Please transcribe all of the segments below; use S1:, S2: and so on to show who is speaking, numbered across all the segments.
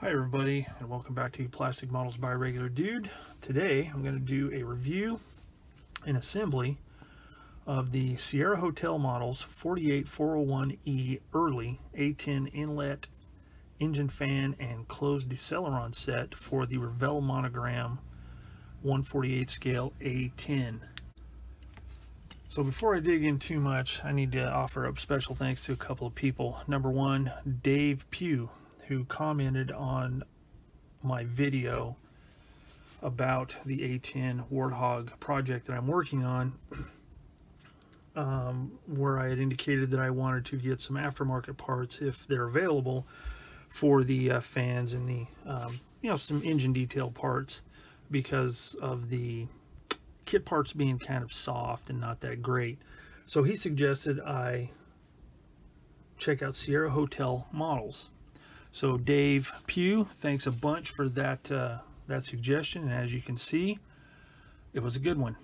S1: Hi everybody, and welcome back to Plastic Models by Regular Dude. Today I'm going to do a review and assembly of the Sierra Hotel Models 48401E Early A-10 inlet engine fan and closed Acceleron set for the Revell Monogram 148 scale A-10. So before I dig in too much, I need to offer up special thanks to a couple of people. Number one, Dave Pugh, who commented on my video about the A-10 Warthog project that I'm working on, where I had indicated that I wanted to get some aftermarket parts if they're available for the fans and the some engine detail parts, because of the kit parts being kind of soft and not that great. So he suggested I check out Sierra Hotel Models. So Dave Pugh, thanks a bunch for that that suggestion, and as you can see, it was a good one.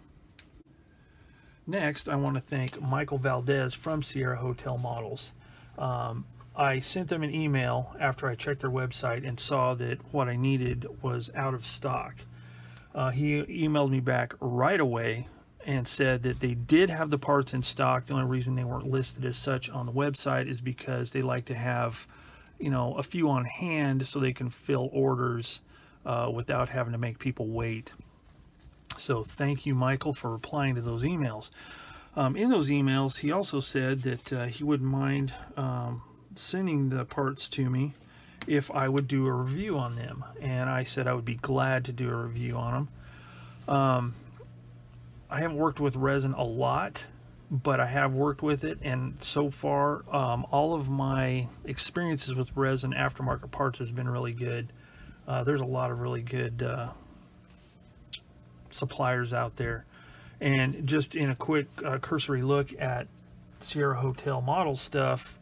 S1: Next, I want to thank Michael Valdez from Sierra Hotel Models. I sent them an email after I checked their website and saw that what I needed was out of stock. He emailed me back right away and said that they did have the parts in stock. The only reason they weren't listed as such on the website is because they like to have a few on hand so they can fill orders without having to make people wait. So thank you, Michael, for replying to those emails. In those emails, he also said that he wouldn't mind sending the parts to me if I would do a review on them, and I said I would be glad to do a review on them. I haven't worked with resin a lot, but I have worked with it, and so far all of my experiences with resin aftermarket parts has been really good. There's a lot of really good suppliers out there, and just in a quick cursory look at Sierra Hotel Model stuff,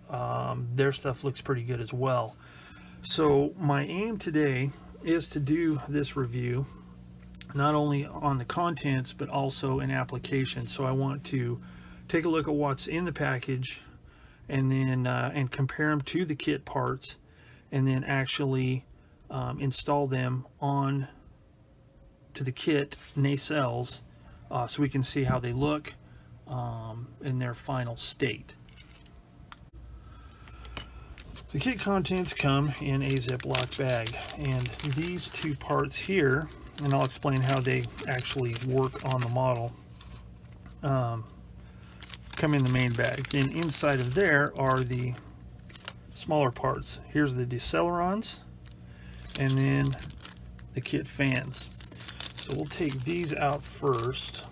S1: their stuff looks pretty good as well. So my aim today is to do this review not only on the contents but also in application. So I want to take a look at what's in the package, and then and compare them to the kit parts, and then actually install them on to the kit nacelles, so we can see how they look in their final state. The kit contents come in a Ziploc bag, and these two parts here, and I'll explain how they actually work on the model, come in the main bag. Then inside of there are the smaller parts. Here's the Accelerants, and then the kit fans. So we'll take these out first.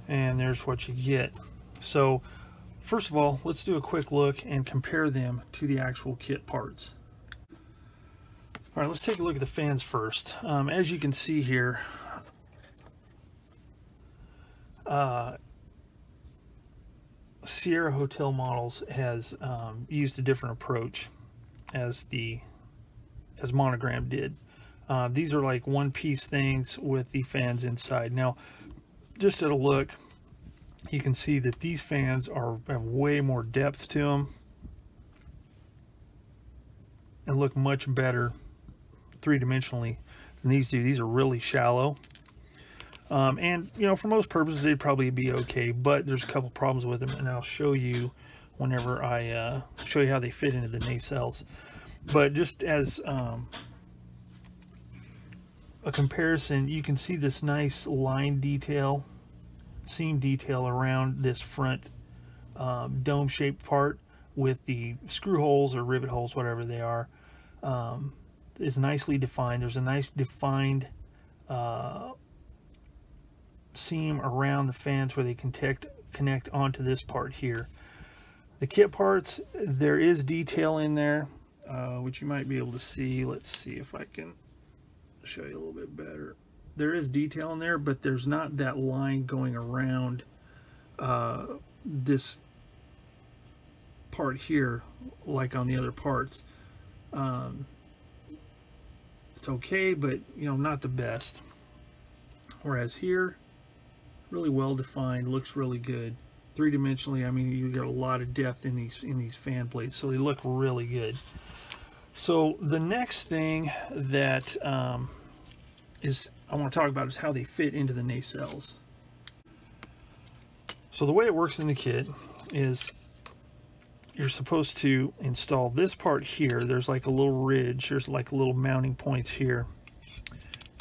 S1: And there's what you get. So first of all, let's do a quick look and compare them to the actual kit parts. All right, let's take a look at the fans first. As you can see here, Sierra Hotel Models has used a different approach as Monogram did. These are like one-piece things with the fans inside. Now, just at a look, you can see that these fans have way more depth to them and look much better three-dimensionally than these do. These are really shallow. And for most purposes they'd probably be okay, but there's a couple problems with them, and I'll show you whenever I show you how they fit into the nacelles. But just as a comparison, you can see this nice line detail, seam detail around this front dome-shaped part with the screw holes or rivet holes, whatever they are, is nicely defined. There's a nice defined seam around the fans where they can connect onto this part here. The kit parts, there is detail in there, which you might be able to see. Let's see if I can show you a little bit better. There is detail in there, but there's not that line going around this part here like on the other parts. It's okay, but not the best. Whereas here, really well defined, looks really good three-dimensionally, I mean, you get a lot of depth in these fan blades, so they look really good. So the next thing that I want to talk about is how they fit into the nacelles. So the way it works in the kit is you're supposed to install this part here. There's like a little ridge, there's like little mounting points here,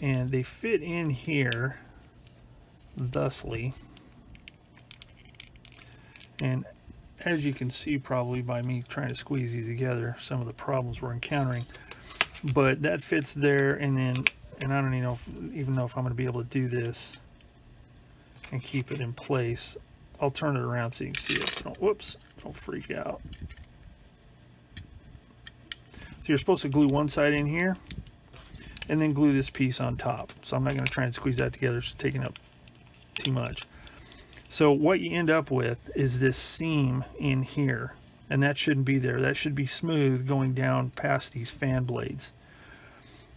S1: and they fit in here thusly. And as you can see, probably by me trying to squeeze these together, some of the problems we're encountering, but that fits there. And then, and I don't even know if I'm going to be able to do this and keep it in place. I'll turn it around so you can see it. So whoops, don't freak out. So you're supposed to glue one side in here and then glue this piece on top. So I'm not going to try and squeeze that together, it's taking up too much. So what you end up with is this seam in here, and that shouldn't be there. That should be smooth going down past these fan blades.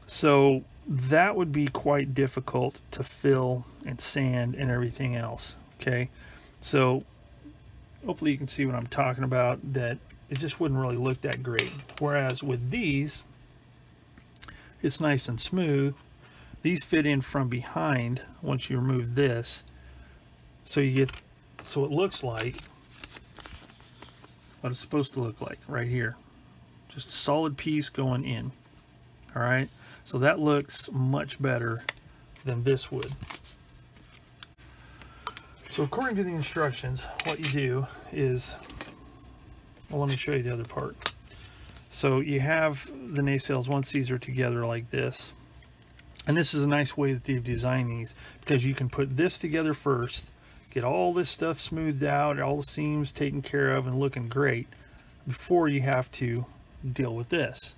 S1: So that would be quite difficult to fill and sand and everything else. Okay, so hopefully you can see what I'm talking about, that it just wouldn't really look that great. Whereas with these, it's nice and smooth. These fit in from behind once you remove this. So you get, so it looks like what it's supposed to look like right here. Just a solid piece going in. All right, so that looks much better than this would. So according to the instructions, what you do is, well, let me show you the other part. So you have the nacelles, once these are together like this, and this is a nice way that they've designed these, because you can put this together first, get all this stuff smoothed out, all the seams taken care of and looking great, before you have to deal with this.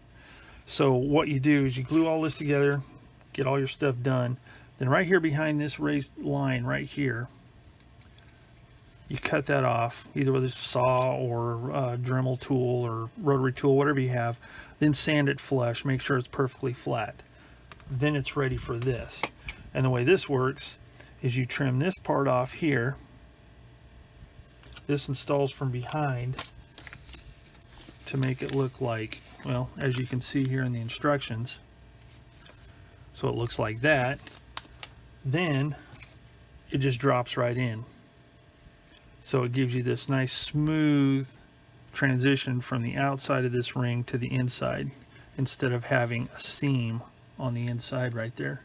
S1: So what you do is you glue all this together, get all your stuff done, then right here behind this raised line right here, you cut that off, either with a saw or a Dremel tool or rotary tool, whatever you have, then sand it flush, make sure it's perfectly flat. Then it's ready for this. And the way this works is you trim this part off here. This installs from behind to make it look like, well, as you can see here in the instructions. So it looks like that. Then it just drops right in. So it gives you this nice smooth transition from the outside of this ring to the inside, instead of having a seam on the inside right there.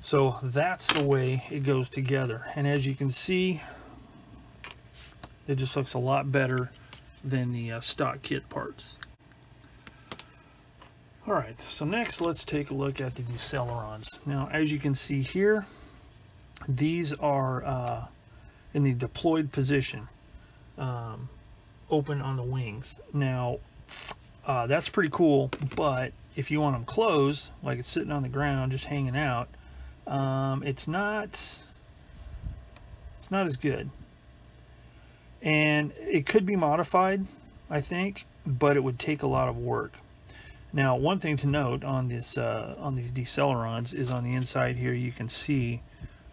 S1: So that's the way it goes together. And as you can see, it just looks a lot better than the stock kit parts. All right, so next let's take a look at the Accelerants. Now, as you can see here, these are in the deployed position, open on the wings. Now, that's pretty cool, but if you want them closed, like it's sitting on the ground just hanging out, it's not as good. And it could be modified, I think, but it would take a lot of work. Now, one thing to note on this on these Accelerants is on the inside here you can see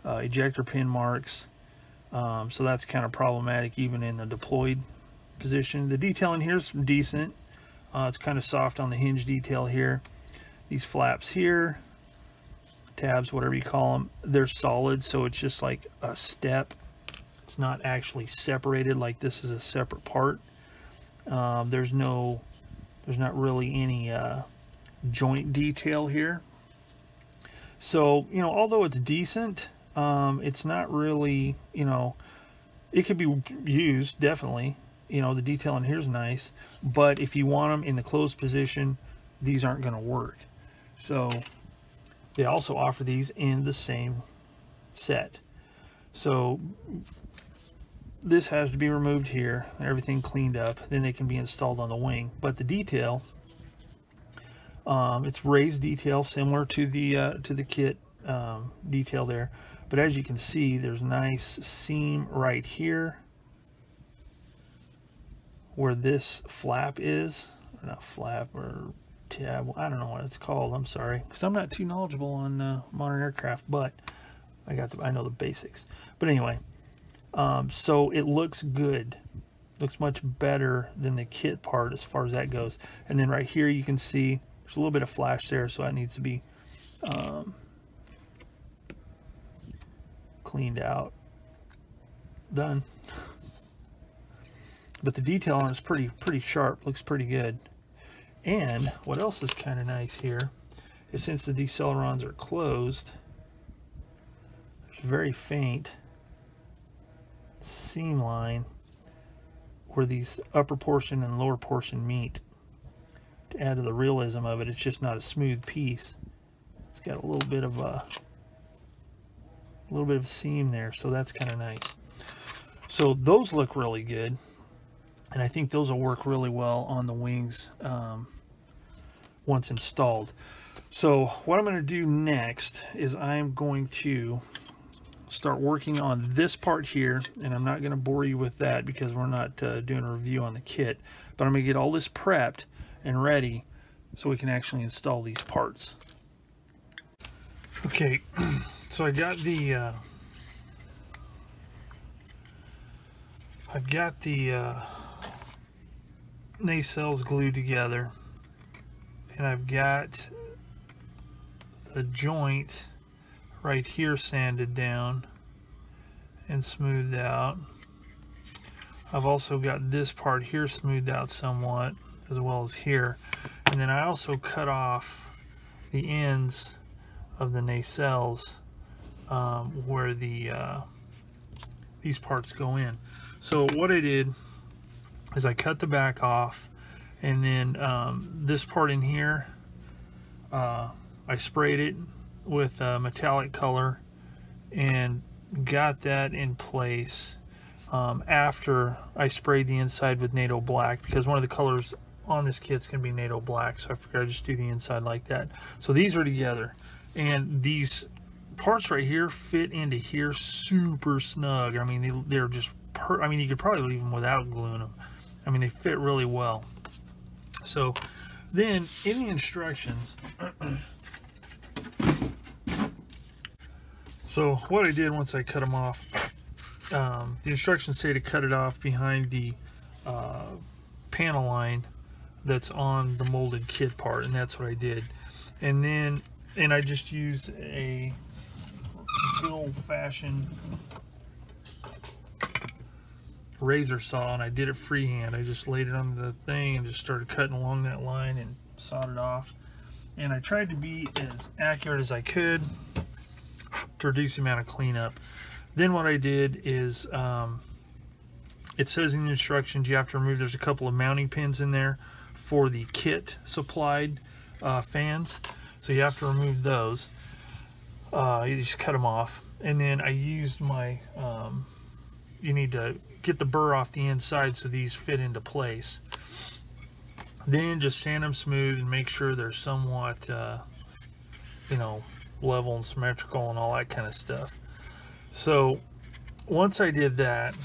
S1: ejector pin marks. So that's kind of problematic even in the deployed position. The detailing here is decent. It's kind of soft on the hinge detail here. These flaps here, tabs, whatever you call them, they're solid, so it's just like a step. It's not actually separated like this is a separate part. There's not really any joint detail here. So, you know, although it's decent, it's not really, you know, it could be used, definitely. You know, the detail in here is nice, but if you want them in the closed position, these aren't going to work. So they also offer these in the same set. So this has to be removed here, everything cleaned up, then they can be installed on the wing. But the detail, it's raised detail similar to the kit detail there. But as you can see, there's a nice seam right here where this flap is, or not flap, or tab, I don't know what it's called, I'm sorry, because I'm not too knowledgeable on modern aircraft, but I know the basics. But anyway, So it looks good. Looks much better than the kit part as far as that goes. And then right here you can see there's a little bit of flash there, so that needs to be cleaned out. Done. But the detail on it is pretty sharp. Looks pretty good. And what else is kind of nice here is since the Accelerants are closed, there's a very faint seam line where these upper portion and lower portion meet. To add to the realism of it, it's just not a smooth piece. It's got a little bit of a seam there, so that's kind of nice. So those look really good, and I think those will work really well on the wings once installed. So what I'm going to do next is I'm going to start working on this part here, and I'm not going to bore you with that because we're not doing a review on the kit, but I'm going to get all this prepped and ready so we can actually install these parts. Okay, so I got the I've got the nacelles glued together, and I've got the joint right here sanded down and smoothed out. I've also got this part here smoothed out somewhat, as well as here. And then I also cut off the ends of the nacelles where these parts go in. So what I did is I cut the back off, and then this part in here, I sprayed it with metallic color and got that in place after I sprayed the inside with NATO black, because one of the colors on this kit's gonna be NATO black, so I figured I'd just do the inside like that. So these are together, and these parts right here fit into here super snug. I mean, they're just I mean, you could probably leave them without gluing them. I mean, they fit really well. So then in the instructions, so what I did once I cut them off, the instructions say to cut it off behind the panel line that's on the molded kit part, and that's what I did. And then I just used a good old-fashioned razor saw, and I did it freehand. I just laid it on the thing and just started cutting along that line and sawed it off. And I tried to be as accurate as I could to reduce the amount of cleanup. Then what I did is, it says in the instructions you have to remove, there's a couple of mounting pins in there for the kit supplied fans. So you have to remove those. You just cut them off. And then I used my, you need to get the burr off the inside so these fit into place. Then just sand them smooth and make sure they're somewhat, you know, level and symmetrical and all that kind of stuff. So once I did that,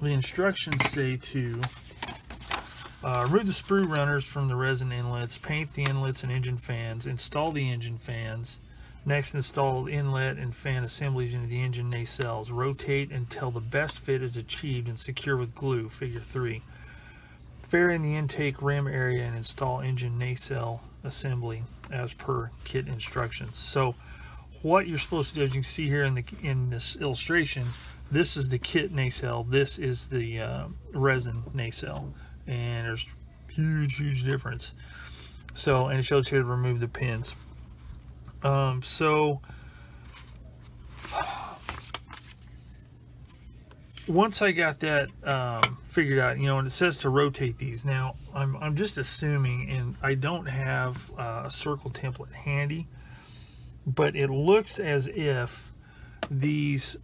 S1: the instructions say to remove the sprue runners from the resin inlets, paint the inlets and engine fans, install the engine fans. Next, install inlet and fan assemblies into the engine nacelles. Rotate until the best fit is achieved and secure with glue, figure 3. Fair in the intake rim area and install engine nacelle assembly as per kit instructions. So what you're supposed to do, as you can see here in this illustration, this is the kit nacelle, this is the resin nacelle, and there's huge difference. So, and it shows here to remove the pins. So once I got that figured out, you know, and it says to rotate these. Now I'm just assuming, and I don't have a circle template handy, but it looks as if these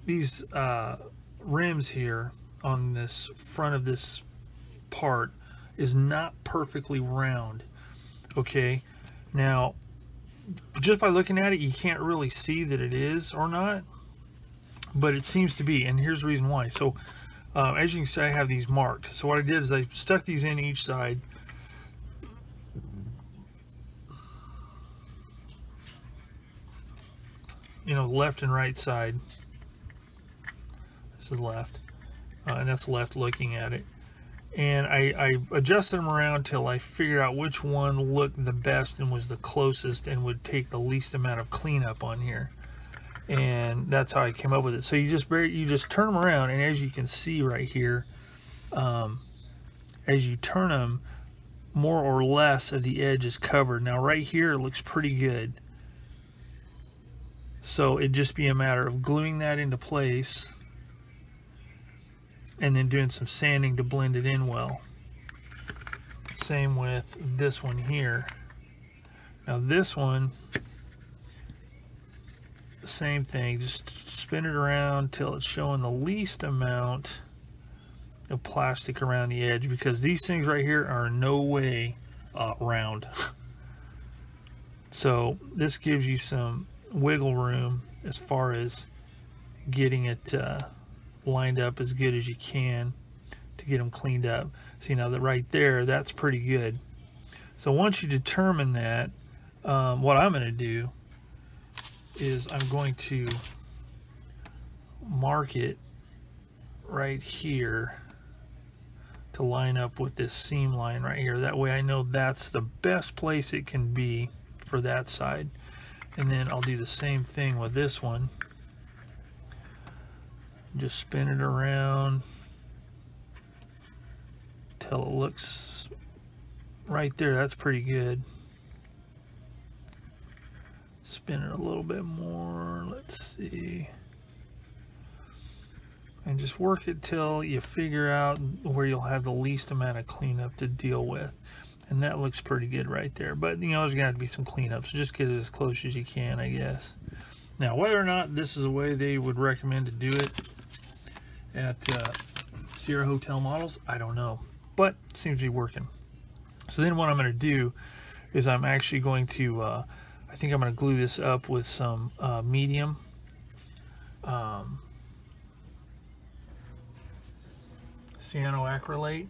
S1: rims here on this front of this part is not perfectly round. Okay, now just by looking at it, you can't really see that it is or not, but it seems to be, and here's the reason why. So as you can see, I have these marked. So what I did is I stuck these in each side, you know, left and right side, is left, and that's left looking at it. And I adjusted them around till I figured out which one looked the best and was the closest and would take the least amount of cleanup on here. And that's how I came up with it. So you just turn them around, and as you can see right here, as you turn them, more or less of the edge is covered. Now right here it looks pretty good. So it'd just be a matter of gluing that into place and then doing some sanding to blend it in well. Same with this one here. Now this one, same thing, just spin it around till it's showing the least amount of plastic around the edge, because these things right here are no way round. So this gives you some wiggle room as far as getting it lined up as good as you can to get them cleaned up. See, now that right there, that's pretty good. So once you determine that, what I'm going to do is I'm going to mark it right here to line up with this seam line right here. That way I know that's the best place it can be for that side. And then I'll do the same thing with this one. Just spin it around till it looks right there. That's pretty good. Spin it a little bit more. Let's see. And just work it till you figure out where you'll have the least amount of cleanup to deal with. And that looks pretty good right there. But, you know, there's going to have to be some cleanup. So just get it as close as you can, I guess. Now, whether or not this is the way they would recommend to do it at Sierra Hotel Models, I don't know. But it seems to be working. So then what I'm going to do is I'm actually going to, I think I'm going to glue this up with some medium cyanoacrylate,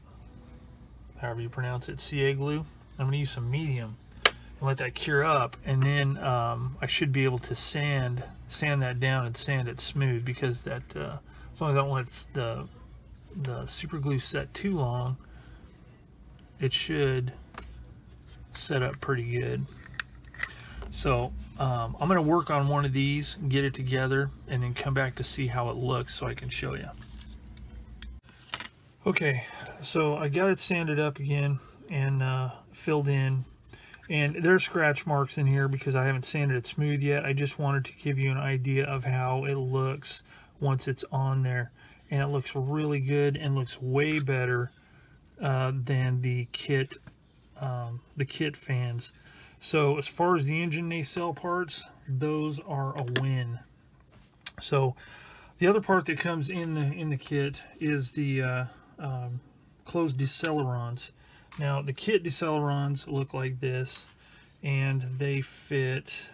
S1: however you pronounce it, CA glue. I'm going to use some medium and let that cure up, and then I should be able to sand that down and sand it smooth, because that as long as I don't let the super glue set too long, it should set up pretty good. So I'm going to work on one of these, get it together, and then come back to see how it looks so I can show you. Okay, so I got it sanded up again and filled in, and there's scratch marks in here because I haven't sanded it smooth yet. I just wanted to give you an idea of how it looks once it's on there, and it looks really good and looks way better than the kit fans. So as far as the engine nacelle parts, those are a win. So the other part that comes in the kit is the closed Accelerants. Now the kit Accelerants look like this, and they fit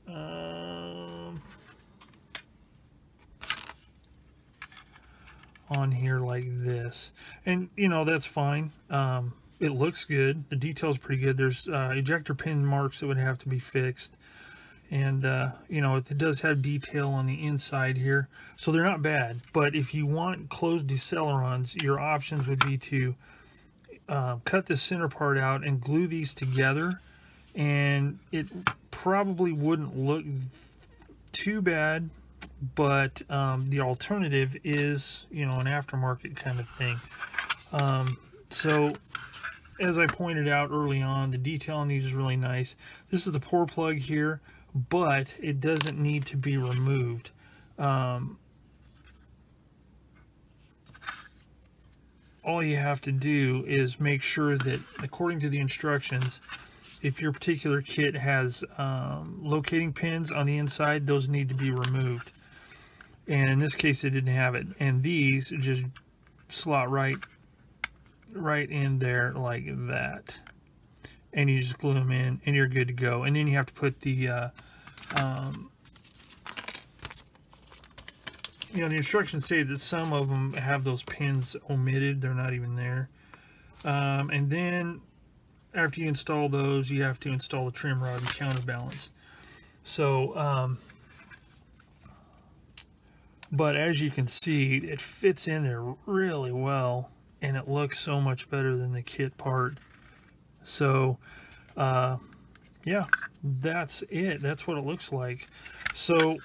S1: on here like this, and you know, that's fine. It looks good. The detail's pretty good. There's ejector pin marks that would have to be fixed, and you know, it does have detail on the inside here, so they're not bad. But if you want closed Accelerants, your options would be to cut the center part out and glue these together, and it probably wouldn't look too bad. But the alternative is, you know, an aftermarket kind of thing. So as I pointed out early on, the detail on these is really nice. This is the pour plug here, but it doesn't need to be removed. All you have to do is make sure that, according to the instructions, if your particular kit has locating pins on the inside, those need to be removed. And in this case, it didn't have it. And these just slot right in there like that. And you just glue them in, and you're good to go. And then you have to put the, you know, the instructions say that some of them have those pins omitted. They're not even there. And then after you install those, you have to install the trim rod and counterbalance. So, but as you can see, it fits in there really well, and it looks so much better than the kit part. So yeah, that's it. That's what it looks like. So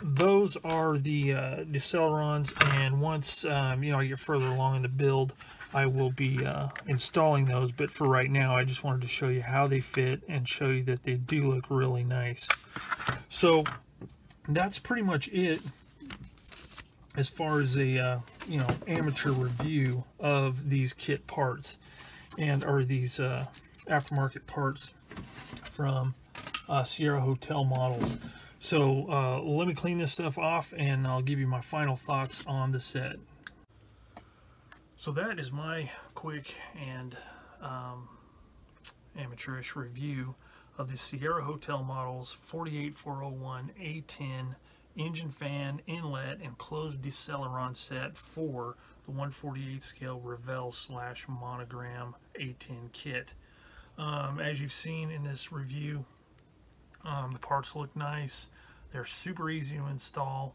S1: those are the Accelerants, and once you know, I get further along in the build, I will be installing those. But for right now, I just wanted to show you how they fit and show you that they do look really nice. So that's pretty much it as far as a you know, amateur review of these kit parts, and or these aftermarket parts from Sierra Hotel models. So let me clean this stuff off, and I'll give you my final thoughts on the set. So that is my quick and amateurish review of the Sierra Hotel models 48401 A-10 engine fan, inlet, and closed Accelerant set for the 1/48 scale Revell / monogram A-10 kit. As you've seen in this review, the parts look nice. They're super easy to install.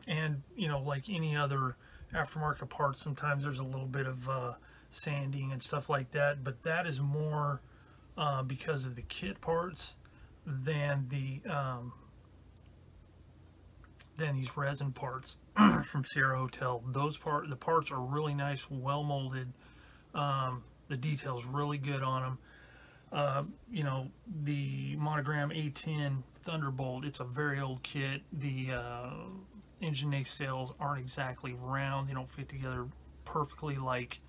S1: And, you know, like any other aftermarket parts, sometimes there's a little bit of sanding and stuff like that, but that is more because of the kit parts than the than these resin parts from Sierra Hotel. The parts are really nice, well molded. The detail's really good on them. You know, the monogram A-10 Thunderbolt, it's a very old kit. The engine nacelles aren't exactly round. They don't fit together perfectly, like,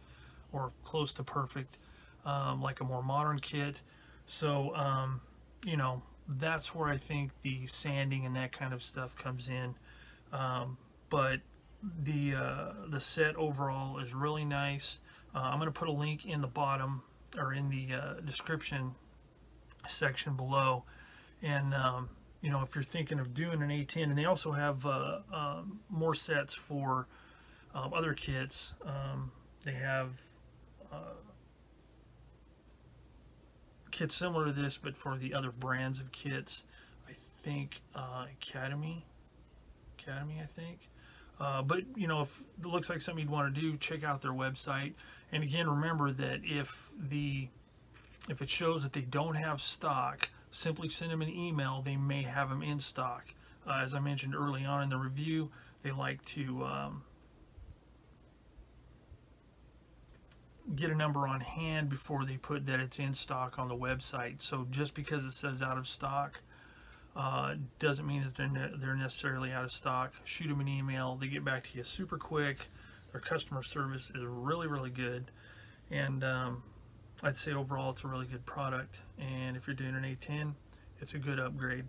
S1: or close to perfect, like a more modern kit. So you know, that's where I think the sanding and that kind of stuff comes in. But the set overall is really nice. I'm going to put a link in the bottom, or in the description section below, and you know, if you're thinking of doing an A-10, and they also have more sets for other kits. They have kits similar to this, but for the other brands of kits. I think Academy, I think. But you know, if it looks like something you'd want to do, check out their website. And again, remember that if it shows that they don't have stock, simply send them an email. They may have them in stock. As I mentioned early on in the review, they like to get a number on hand before they put that it's in stock on the website. So just because it says out of stock doesn't mean that they're necessarily out of stock. Shoot them an email. They get back to you super quick. Their customer service is really, really good. And I'd say overall it's a really good product. And if you're doing an A-10, it's a good upgrade.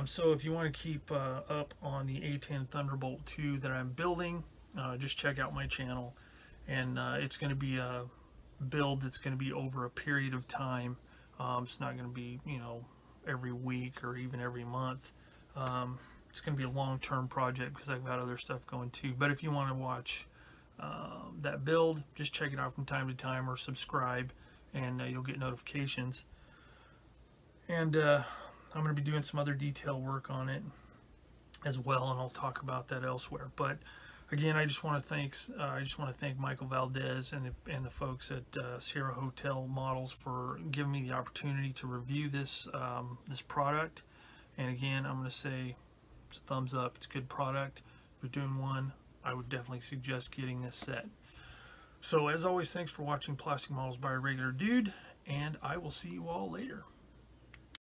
S1: So if you want to keep up on the A-10 Thunderbolt 2 that I'm building, just check out my channel. And it's going to be a build that's going to be over a period of time. It's not going to be, you know, every week or even every month. It's going to be a long-term project because I've got other stuff going too. But if you want to watch that build, just check it out from time to time, or subscribe, and you'll get notifications. And I'm going to be doing some other detail work on it as well, and I'll talk about that elsewhere. But again, I just want to thank Michael Valdez and the folks at Sierra Hotel Models for giving me the opportunity to review this this product. And again, I'm going to say it's a thumbs up. It's a good product. If you're doing one, I would definitely suggest getting this set. So as always, thanks for watching Plastic Models by a Regular Dude, and I will see you all later.